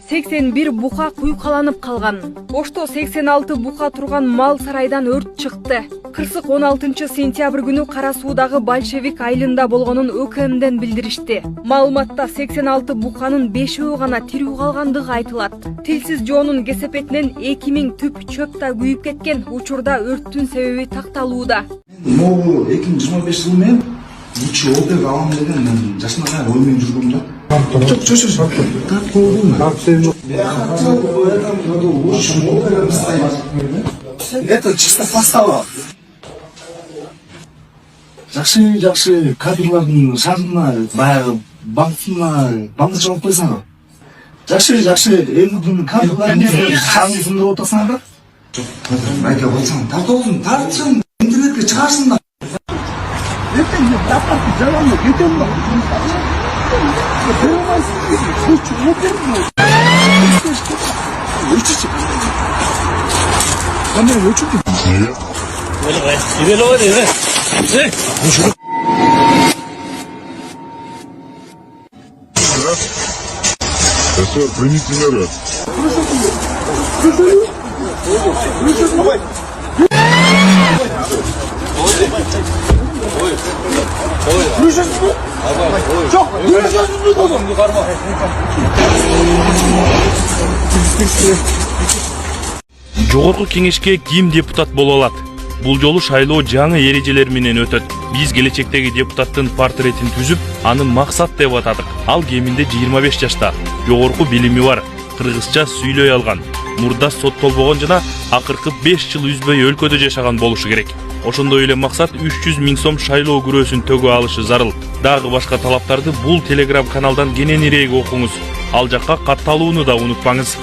81 бука куйкаланып калган. Ошто 86 бука турган мал сарайдан өрт чыкты. Кырсык 16 сентябрь күнү Кара Суудагы Большевик айылында болгонун ÖKMден билдиришти. Маалыматта 86 буканын 5-өө гана тирүү калгандыгы айтылат. Тилсиз жоонун кесепетинен 2000 түп чөп да күйүп кеткен. Учурда өрттүн себеби такталууда. Могу 2025 жыл мен үч ОПЕК алам деген мен жашынакай ой менен жүргөм да. Это чисто постава. Жакшы кадрлардын шартына баягы банкына бандырчылык койсоңор. Жакшы элдин кадрларын шартында отурсаңар. Айта койсоң, тартсын, интернетке чыгарсын да. СССР, примите меры. Жогорку кеңешке ким депутат боло алат? Бул жолу шайлоо жаңы эрежелер менен өтөт. Биз келечектеги депутаттын портретин түзүп, аны максат деп атадык. Ал кеминде 25 жашта, жогорку билими бар, кыргызча сүйлөй алган, мурда соттолбогон жана акыркы 5 жыл үзбөй өлкөдө жашаган болушу керек. Ошондой эле максат 300 000 сом шайлоо күрөөсүн төгө алышы зарыл. Дагы башка талаптарды бул телеграм каналдан кененирээк окуңуз. Ал жакка катталууну да унутпаңыз.